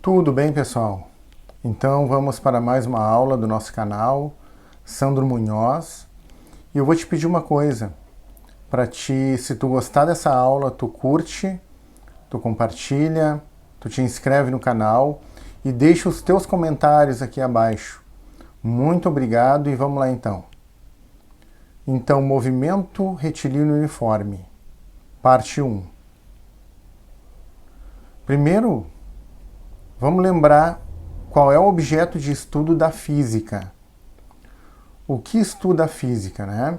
Tudo bem, pessoal? Então vamos para mais uma aula do nosso canal, Sandro Munhoz. E eu vou te pedir uma coisa, se tu gostar dessa aula, tu curte, tu compartilha, tu te inscreve no canal e deixa os teus comentários aqui abaixo. Muito obrigado e vamos lá então. Então, movimento retilíneo uniforme, parte 1. Primeiro, vamos lembrar qual é o objeto de estudo da física. O que estuda a física, né?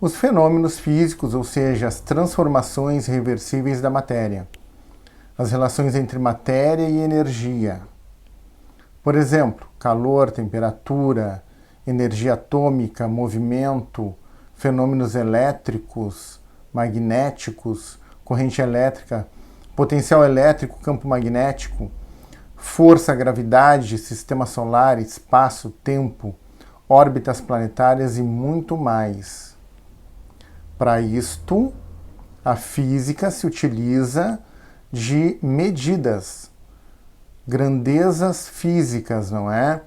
Os fenômenos físicos, ou seja, as transformações reversíveis da matéria. As relações entre matéria e energia. Por exemplo, calor, temperatura, energia atômica, movimento, fenômenos elétricos, magnéticos, corrente elétrica, potencial elétrico, campo magnético, força, gravidade, sistema solar, espaço, tempo, órbitas planetárias e muito mais. Para isto, a física se utiliza de medidas, grandezas físicas, não é?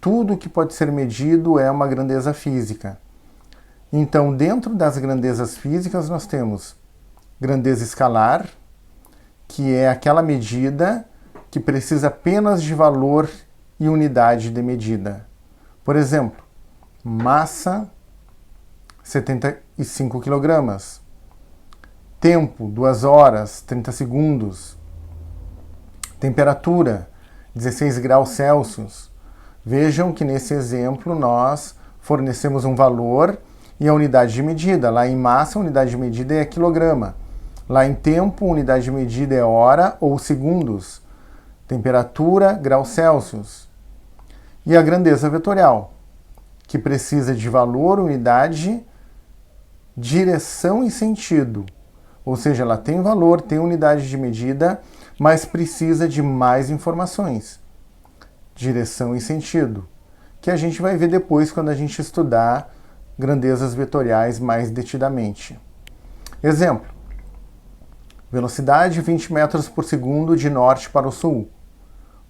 Tudo que pode ser medido é uma grandeza física. Então, dentro das grandezas físicas, nós temos grandeza escalar, que é aquela medida que precisa apenas de valor e unidade de medida. Por exemplo, massa, 75 kg. Tempo, 2 horas, 30 segundos. Temperatura, 16 graus Celsius. Vejam que nesse exemplo nós fornecemos um valor e a unidade de medida. Lá em massa, a unidade de medida é quilograma. Lá em tempo, a unidade de medida é hora ou segundos. Temperatura, graus Celsius. E a grandeza vetorial, que precisa de valor, unidade, direção e sentido. Ou seja, ela tem valor, tem unidade de medida, mas precisa de mais informações. Direção e sentido, que a gente vai ver depois quando a gente estudar grandezas vetoriais mais detidamente. Exemplo. Velocidade 20 metros por segundo de norte para o sul.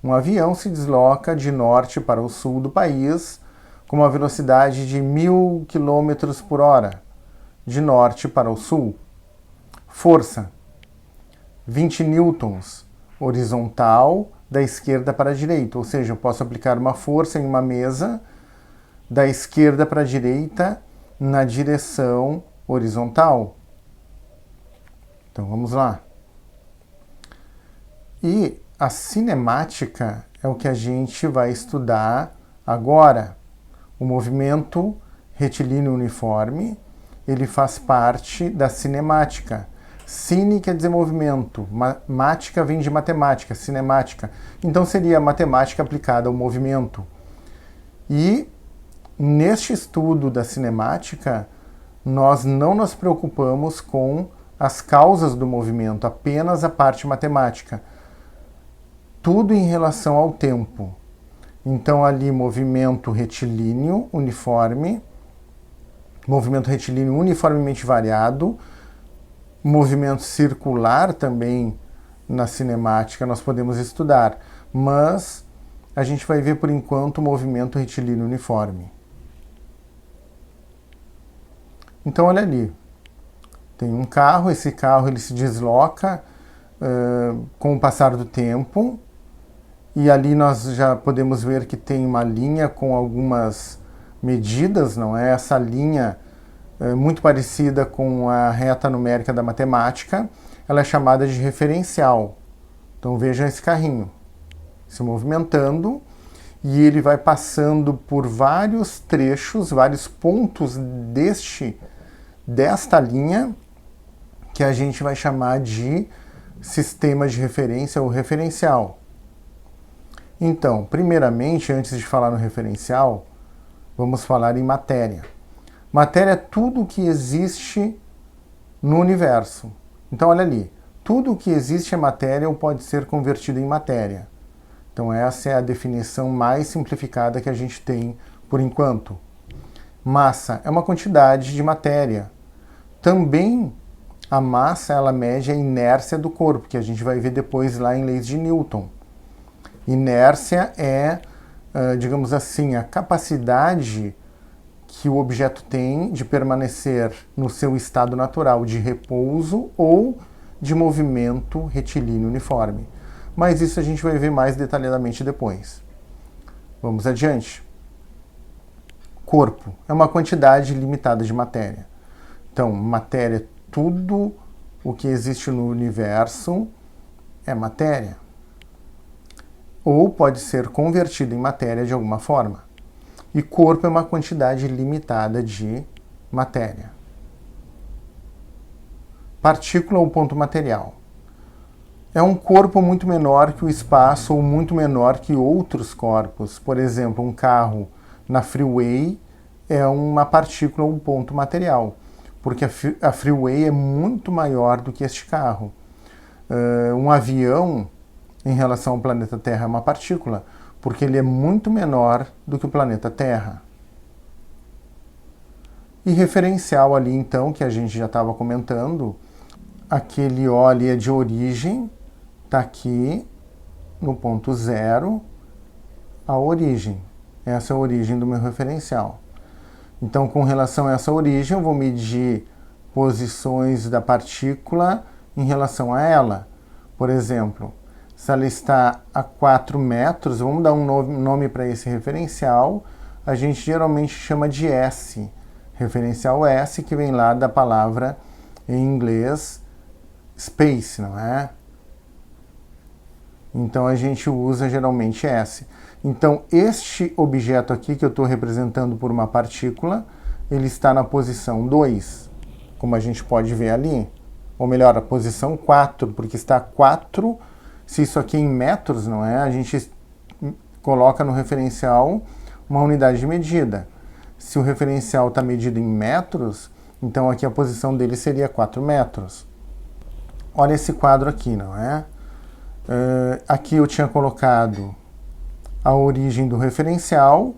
Um avião se desloca de norte para o sul do país com uma velocidade de 1000 km por hora, de norte para o sul. Força, 20 newtons, horizontal, da esquerda para a direita. Ou seja, eu posso aplicar uma força em uma mesa da esquerda para a direita na direção horizontal. Então vamos lá. E a cinemática é o que a gente vai estudar agora. O movimento retilíneo uniforme, ele faz parte da cinemática. Cine quer dizer movimento, mática vem de matemática, cinemática. Então seria a matemática aplicada ao movimento. E neste estudo da cinemática, nós não nos preocupamos com as causas do movimento, apenas a parte matemática. Tudo em relação ao tempo. Então ali movimento retilíneo uniforme, movimento retilíneo uniformemente variado, movimento circular também na cinemática nós podemos estudar, mas a gente vai ver por enquanto o movimento retilíneo uniforme. Então olha ali, tem um carro, esse carro ele se desloca com o passar do tempo, e ali nós já podemos ver que tem uma linha com algumas medidas, não é? Essa linha muito parecida com a reta numérica da matemática, ela é chamada de referencial. Então vejam esse carrinho se movimentando e ele vai passando por vários trechos, vários pontos desta linha que a gente vai chamar de sistema de referência ou referencial. Então, primeiramente, antes de falar no referencial, vamos falar em matéria. Matéria é tudo que existe no universo. Então, olha ali, tudo que existe é matéria ou pode ser convertido em matéria. Então, essa é a definição mais simplificada que a gente tem por enquanto. Massa é uma quantidade de matéria. Também a massa, ela mede a inércia do corpo, que a gente vai ver depois lá em leis de Newton. Inércia é, digamos assim, a capacidade que o objeto tem de permanecer no seu estado natural de repouso ou de movimento retilíneo uniforme. Mas isso a gente vai ver mais detalhadamente depois. Vamos adiante. Corpo é uma quantidade limitada de matéria. Então, matéria é tudo o que existe no universo é matéria. Ou pode ser convertido em matéria de alguma forma. E corpo é uma quantidade limitada de matéria. Partícula ou ponto material. É um corpo muito menor que o espaço ou muito menor que outros corpos. Por exemplo, um carro na freeway é uma partícula ou um ponto material, porque a freeway é muito maior do que este carro. Um avião, em relação ao planeta Terra, é uma partícula, porque ele é muito menor do que o planeta Terra. E referencial ali, então, que a gente já estava comentando, aquele O ali é de origem, está aqui no ponto 0, a origem. Essa é a origem do meu referencial. Então, com relação a essa origem, eu vou medir posições da partícula em relação a ela. Por exemplo, se ela está a 4 metros, vamos dar um nome para esse referencial, a gente geralmente chama de S. Referencial S, que vem lá da palavra em inglês space, não é? Então a gente usa geralmente S. Então este objeto aqui que eu estou representando por uma partícula, ele está na posição 2, como a gente pode ver ali. Ou melhor, a posição 4, porque está 4, se isso aqui é em metros, não é? A gente coloca no referencial uma unidade de medida. Se o referencial está medido em metros, então aqui a posição dele seria 4 metros. Olha esse quadro aqui, não é? Aqui eu tinha colocado a origem do referencial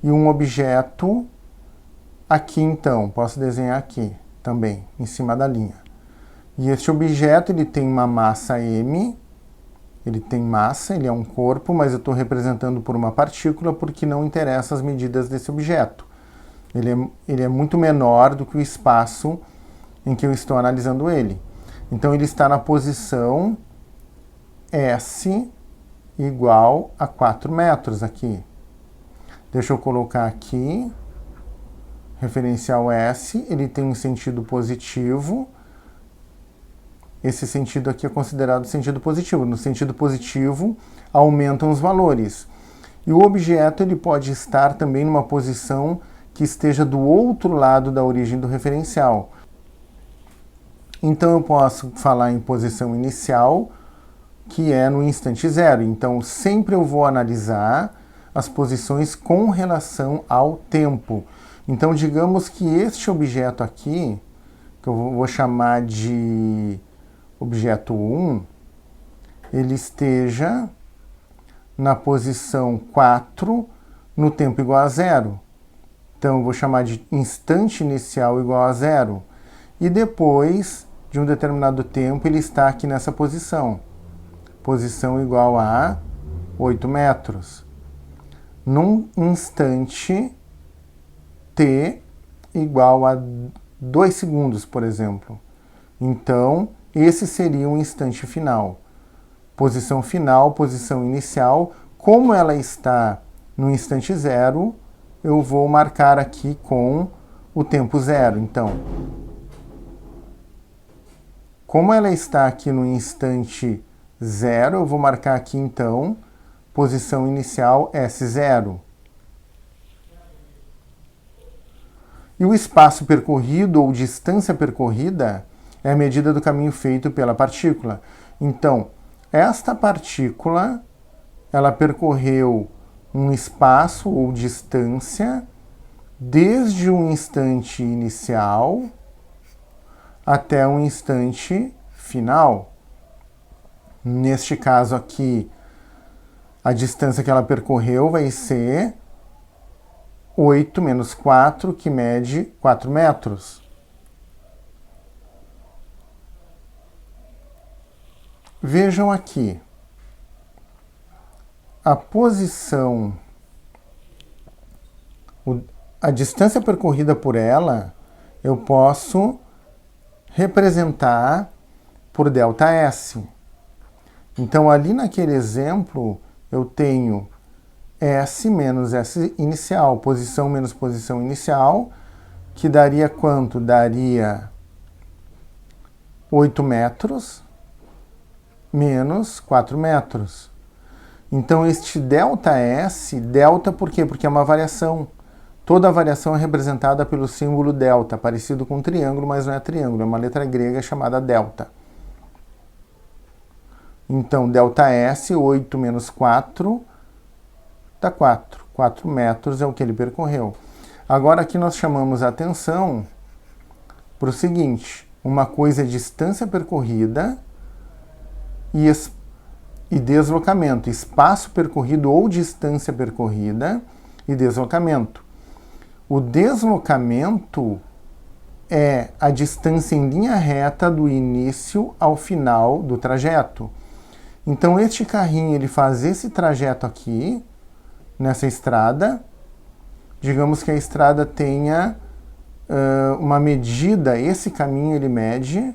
e um objeto aqui, então, posso desenhar aqui também, em cima da linha. E este objeto, ele tem uma massa m, ele tem massa, ele é um corpo, mas eu estou representando por uma partícula porque não interessa as medidas desse objeto. Ele é muito menor do que o espaço em que eu estou analisando ele. Então ele está na posição S igual a 4 metros aqui. Deixa eu colocar aqui, referencial S, ele tem um sentido positivo. Esse sentido aqui é considerado sentido positivo. No sentido positivo, aumentam os valores. E o objeto ele pode estar também numa posição que esteja do outro lado da origem do referencial. Então eu posso falar em posição inicial, que é no instante zero. Então sempre eu vou analisar as posições com relação ao tempo. Então digamos que este objeto aqui, que eu vou chamar de objeto 1, ele esteja na posição 4 no tempo igual a zero. Então eu vou chamar de instante inicial igual a zero. E depois de um determinado tempo ele está aqui nessa posição. Posição igual a 8 metros. Num instante t igual a 2 segundos, por exemplo. Então, esse seria o instante final. Posição final, posição inicial. Como ela está no instante zero, eu vou marcar aqui com o tempo zero. Então, como ela está aqui no instante zero, eu vou marcar aqui, então, posição inicial S0. E o espaço percorrido ou distância percorrida é a medida do caminho feito pela partícula. Então, esta partícula, ela percorreu um espaço ou distância desde um instante inicial até um instante final. Neste caso aqui, a distância que ela percorreu vai ser 8 menos 4, que mede 4 metros. Vejam aqui. a posição, a distância percorrida por ela, eu posso representar por ΔS. Então, ali naquele exemplo, eu tenho S menos S inicial, posição menos posição inicial, que daria quanto? Daria 8 metros menos 4 metros. Então, este ΔS, delta por quê? Porque é uma variação. Toda variação é representada pelo símbolo delta, parecido com um triângulo, mas não é triângulo, é uma letra grega chamada delta. Então, ΔS, 8 menos 4, dá 4. 4 metros é o que ele percorreu. Agora, aqui nós chamamos a atenção para o seguinte: uma coisa é distância percorrida e deslocamento. Espaço percorrido ou distância percorrida e deslocamento. O deslocamento é a distância em linha reta do início ao final do trajeto. Então, este carrinho ele faz esse trajeto aqui, nessa estrada. Digamos que a estrada tenha uma medida, esse caminho ele mede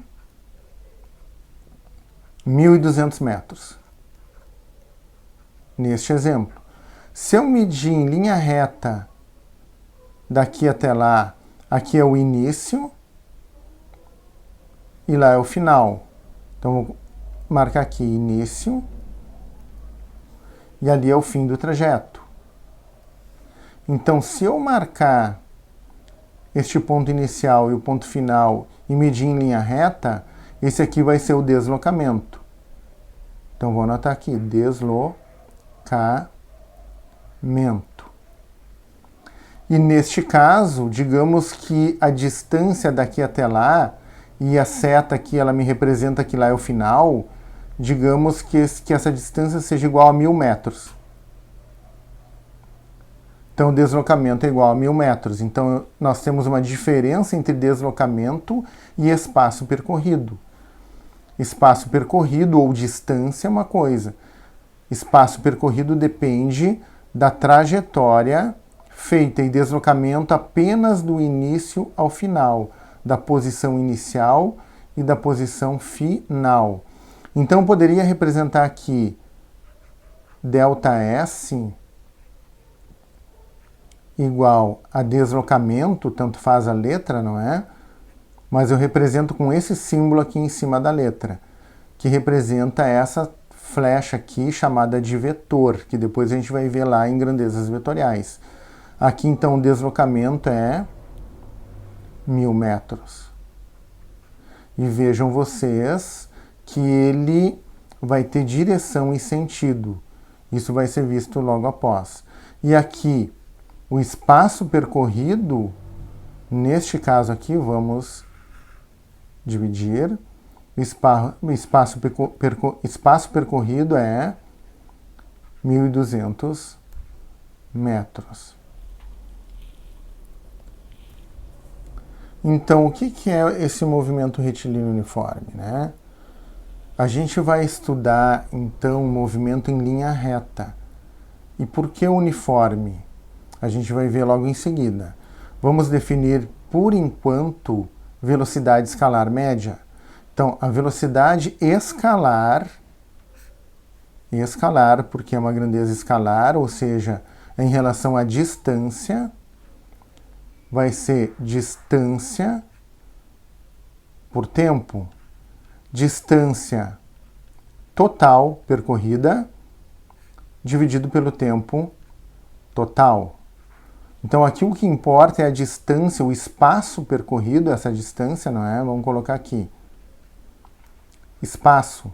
1.200 metros. Neste exemplo. Se eu medir em linha reta daqui até lá, aqui é o início e lá é o final. Então, vou marcar aqui início e ali é o fim do trajeto. Então, se eu marcar este ponto inicial e o ponto final e medir em linha reta, esse aqui vai ser o deslocamento. Então, vou anotar aqui, deslocamento. E neste caso, digamos que a distância daqui até lá, e a seta aqui ela me representa que lá é o final, digamos que essa distância seja igual a 1.000 metros. Então, o deslocamento é igual a 1.000 metros. Então, nós temos uma diferença entre deslocamento e espaço percorrido. Espaço percorrido ou distância é uma coisa. Espaço percorrido depende da trajetória feita e deslocamento apenas do início ao final, da posição inicial e da posição final. Então, poderia representar aqui ΔS igual a deslocamento, tanto faz a letra, não é? Mas eu represento com esse símbolo aqui em cima da letra, que representa essa flecha aqui chamada de vetor, que depois a gente vai ver lá em grandezas vetoriais. Aqui, então, o deslocamento é 1.000 metros. E vejam vocês que ele vai ter direção e sentido. Isso vai ser visto logo após. E aqui, o espaço percorrido, neste caso aqui, vamos dividir. O espaço percorrido é 1.200 metros. Então, o que é esse movimento retilíneo uniforme, né? A gente vai estudar, então, o movimento em linha reta. E por que uniforme? A gente vai ver logo em seguida. Vamos definir, por enquanto, velocidade escalar média. Então, a velocidade escalar, porque é uma grandeza escalar, ou seja, em relação à distância, vai ser distância por tempo, distância total percorrida, dividido pelo tempo total. Então, aqui o que importa é a distância, o espaço percorrido, essa distância, não é? Vamos colocar aqui. Espaço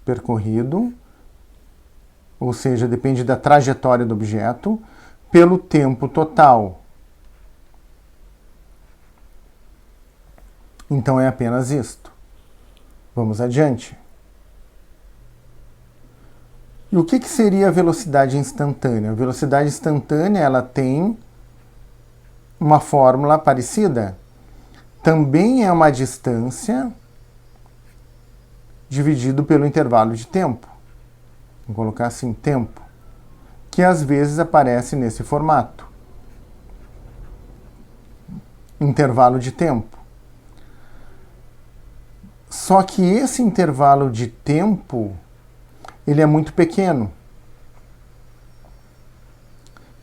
percorrido, ou seja, depende da trajetória do objeto, pelo tempo total. Então, é apenas isto. Vamos adiante. E o que seria a velocidade instantânea? A velocidade instantânea ela tem uma fórmula parecida. Também é uma distância dividido pelo intervalo de tempo. Vou colocar assim, tempo, que às vezes aparece nesse formato. Intervalo de tempo. Só que esse intervalo de tempo, ele é muito pequeno.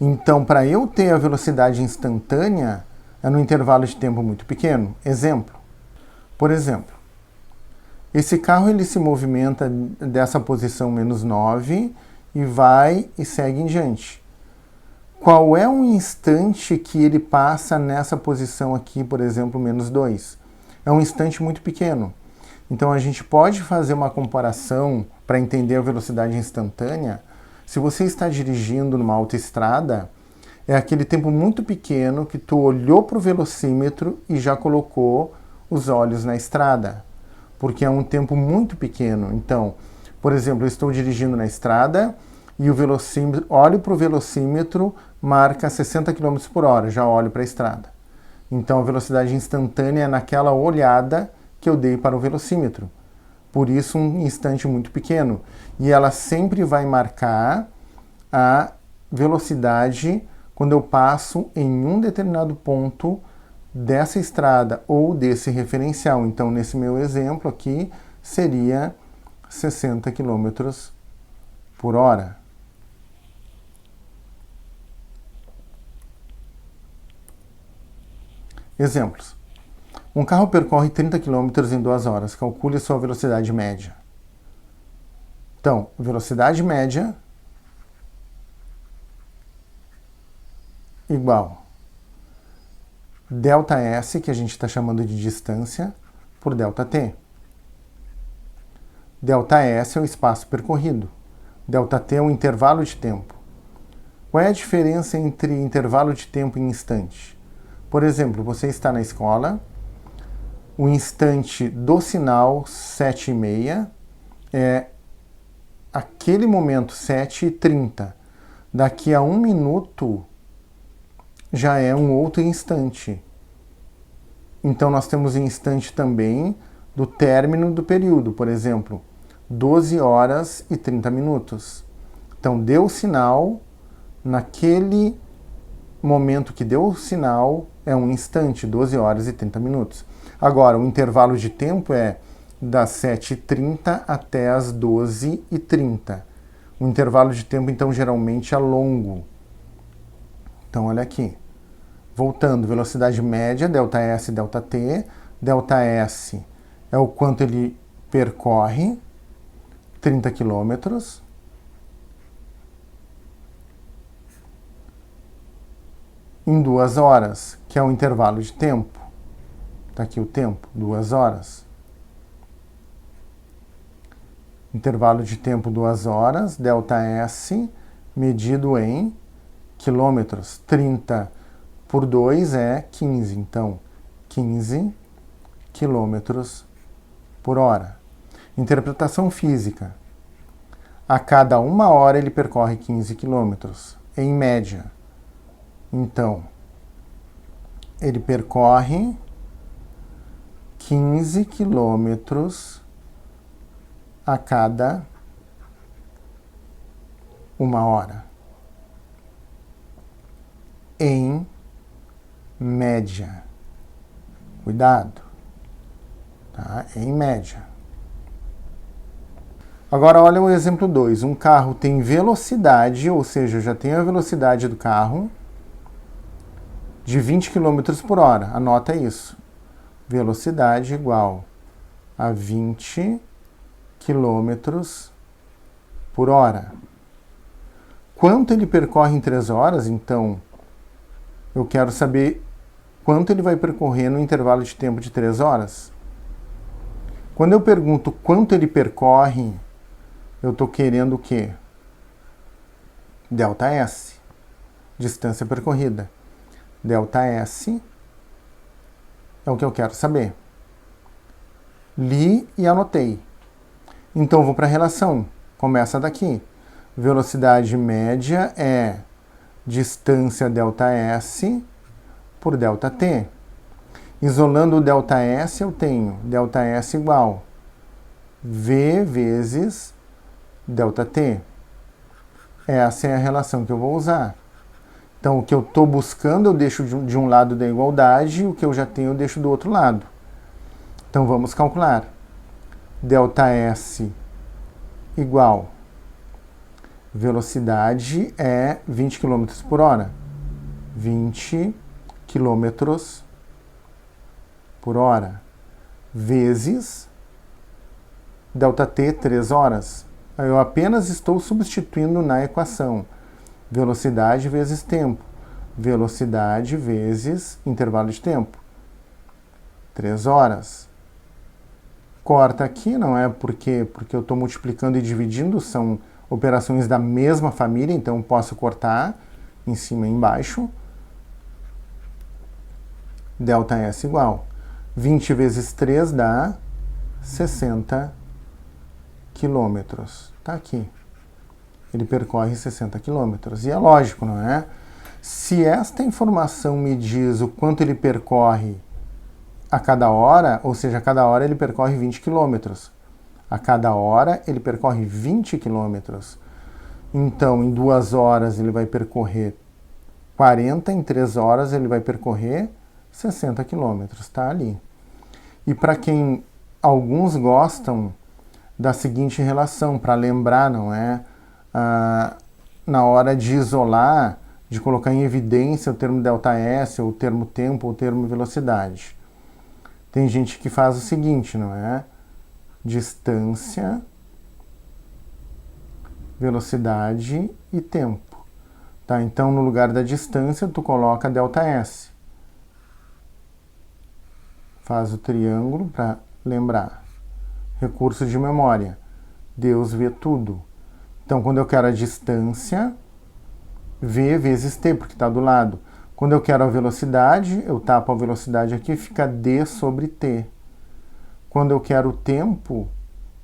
Então, para eu ter a velocidade instantânea, é num intervalo de tempo muito pequeno. Exemplo. Por exemplo, esse carro ele se movimenta dessa posição -9 e vai e segue em diante. Qual é o instante que ele passa nessa posição aqui, por exemplo, -2? É um instante muito pequeno. Então a gente pode fazer uma comparação para entender a velocidade instantânea. Se você está dirigindo numa autoestrada, é aquele tempo muito pequeno que tu olhou para o velocímetro e já colocou os olhos na estrada, porque é um tempo muito pequeno. Então, por exemplo, eu estou dirigindo na estrada e o velocímetro, olho para o velocímetro, marca 60 km por hora, já olho para a estrada. Então a velocidade instantânea é naquela olhada que eu dei para o velocímetro. Por isso um instante muito pequeno. E ela sempre vai marcar a velocidade quando eu passo em um determinado ponto dessa estrada ou desse referencial. Então, nesse meu exemplo aqui, seria 60 km por hora. Exemplos. Um carro percorre 30 km em 2 horas. Calcule sua velocidade média. Então, velocidade média igual ΔS, que a gente está chamando de distância, por ΔT. ΔS é o espaço percorrido. ΔT é o intervalo de tempo. Qual é a diferença entre intervalo de tempo e instante? Por exemplo, você está na escola, o instante do sinal 7h30 é aquele momento 7h30. Daqui a 1 minuto já é um outro instante. Então nós temos o instante também do término do período, por exemplo, 12 horas e 30 minutos. Então deu o sinal, naquele momento que deu o sinal é um instante, 12 horas e 30 minutos. Agora, o intervalo de tempo é das 7h30 até as 12h30. O intervalo de tempo, então, geralmente é longo. Então, olha aqui. Voltando, velocidade média, ΔS e ΔT. ΔS é o quanto ele percorre, 30 km. Em 2 horas, que é o intervalo de tempo. Está aqui o tempo, 2 horas. Intervalo de tempo 2 horas, ΔS, medido em quilômetros. 30 por 2 é 15, então 15 quilômetros por hora. Interpretação física. A cada 1 hora ele percorre 15 quilômetros, em média. Então, ele percorre 15 quilômetros a cada 1 hora. Em média. Cuidado. Tá? Em média. Agora olha o exemplo 2. Um carro tem velocidade, ou seja, já tem a velocidade do carro, de 20 km por hora. Anota isso. Velocidade igual a 20 km por hora. Quanto ele percorre em 3 horas? Então, eu quero saber quanto ele vai percorrer no intervalo de tempo de 3 horas. Quando eu pergunto quanto ele percorre, eu estou querendo o quê? ΔS, distância percorrida. ΔS é o que eu quero saber. Li e anotei. Então vou para a relação. Começa daqui. Velocidade média é distância ΔS por ΔT. Isolando o ΔS, eu tenho ΔS igual V vezes ΔT. Essa é a relação que eu vou usar. Então, o que eu estou buscando eu deixo de um lado da igualdade, e o que eu já tenho eu deixo do outro lado. Então, vamos calcular. ΔS igual. Velocidade é 20 km por hora. 20 km por hora. Vezes ΔT, 3 horas. Eu apenas estou substituindo na equação. Velocidade vezes tempo. Velocidade vezes intervalo de tempo. 3 horas. Corta aqui, não é porque eu estou multiplicando e dividindo, são operações da mesma família, então posso cortar em cima e embaixo. ΔS igual. 20 vezes 3 dá 60 quilômetros. Tá aqui. Ele percorre 60 quilômetros. E é lógico, não é? Se esta informação me diz o quanto ele percorre a cada hora, ou seja, a cada hora ele percorre 20 quilômetros. A cada hora ele percorre 20 quilômetros. Então, em 2 horas ele vai percorrer 40, em 3 horas ele vai percorrer 60 quilômetros. Tá ali. E para quem alguns gostam da seguinte relação, para lembrar, não é? Na hora de isolar, de colocar em evidência o termo ΔS, ou o termo tempo, ou o termo velocidade. Tem gente que faz o seguinte, não é? Distância, velocidade e tempo. Tá? Então, no lugar da distância, tu coloca ΔS. Faz o triângulo para lembrar. Recurso de memória. Deus vê tudo. Então, quando eu quero a distância, V vezes T, porque está do lado. Quando eu quero a velocidade, eu tapo a velocidade aqui, fica D sobre T. Quando eu quero o tempo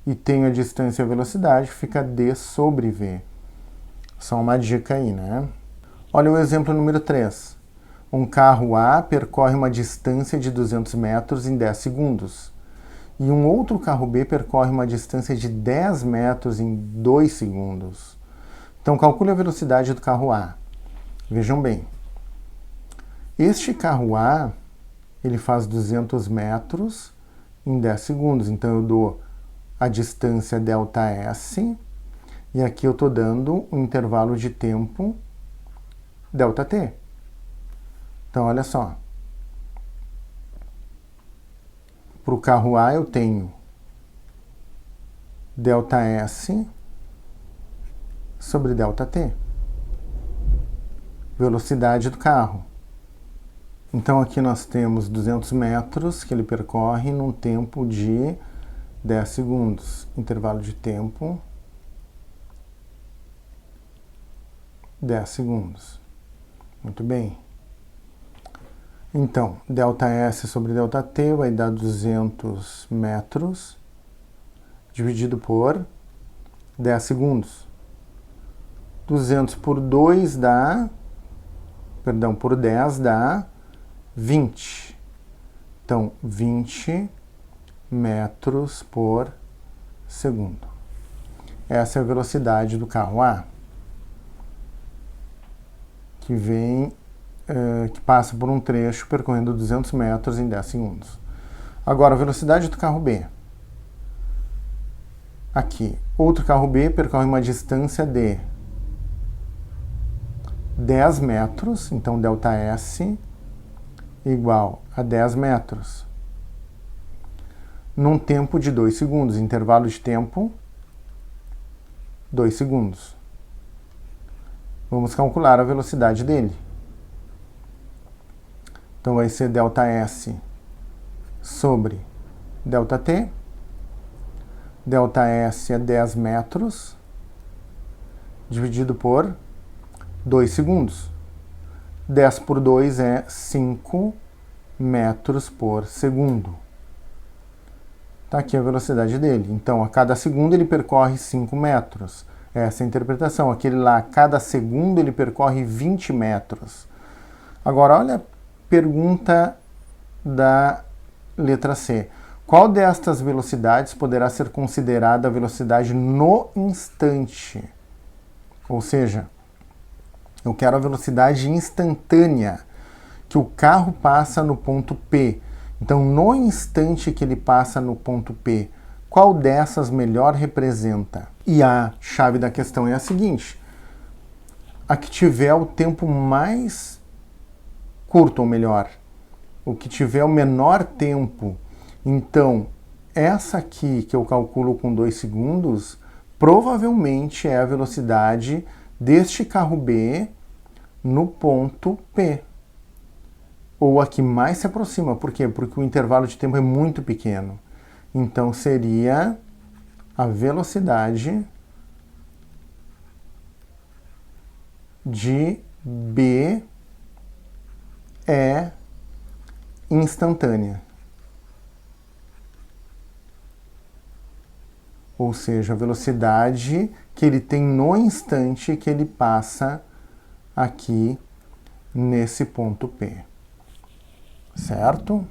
e tenho a distância e a velocidade, fica D sobre V. Só uma dica aí, né? Olha o exemplo número 3. Um carro A percorre uma distância de 200 metros em 10 segundos. E um outro carro B percorre uma distância de 10 metros em 2 segundos. Então, calcule a velocidade do carro A. Vejam bem. Este carro A, ele faz 200 metros em 10 segundos. Então, eu dou a distância ΔS e aqui eu estou dando um intervalo de tempo ΔT. Então, olha só. Para o carro A eu tenho ΔS sobre ΔT. Velocidade do carro. Então aqui nós temos 200 metros que ele percorre num tempo de 10 segundos. Intervalo de tempo 10 segundos. Muito bem. Então, ΔS sobre ΔT vai dar 200 metros dividido por 10 segundos. 200 por 2 dá, por 10 dá 20. Então, 20 metros por segundo. Essa é a velocidade do carro A, que passa por um trecho percorrendo 200 metros em 10 segundos. Agora, a velocidade do carro B. Aqui, outro carro B percorre uma distância de 10 metros, então ΔS igual a 10 metros. Num tempo de 2 segundos, intervalo de tempo 2 segundos. Vamos calcular a velocidade dele. Então vai ser ΔS sobre ΔT. ΔS é 10 metros dividido por 2 segundos. 10 por 2 é 5 metros por segundo. Está aqui a velocidade dele. Então, a cada segundo ele percorre 5 metros. Essa é a interpretação. Aquele lá, a cada segundo ele percorre 20 metros. Agora, olha a pergunta da letra C. Qual destas velocidades poderá ser considerada a velocidade no instante? Ou seja, eu quero a velocidade instantânea que o carro passa no ponto P. Então, no instante que ele passa no ponto P, qual dessas melhor representa? E a chave da questão é a seguinte: a que tiver o tempo mais curto, ou melhor, o que tiver o menor tempo. Então, essa aqui que eu calculo com 2 segundos, provavelmente é a velocidade deste carro B no ponto P. Ou a que mais se aproxima. Por quê? Porque o intervalo de tempo é muito pequeno. Então, seria a velocidade de B é instantânea. Ou seja, a velocidade que ele tem no instante que ele passa aqui nesse ponto P. Certo?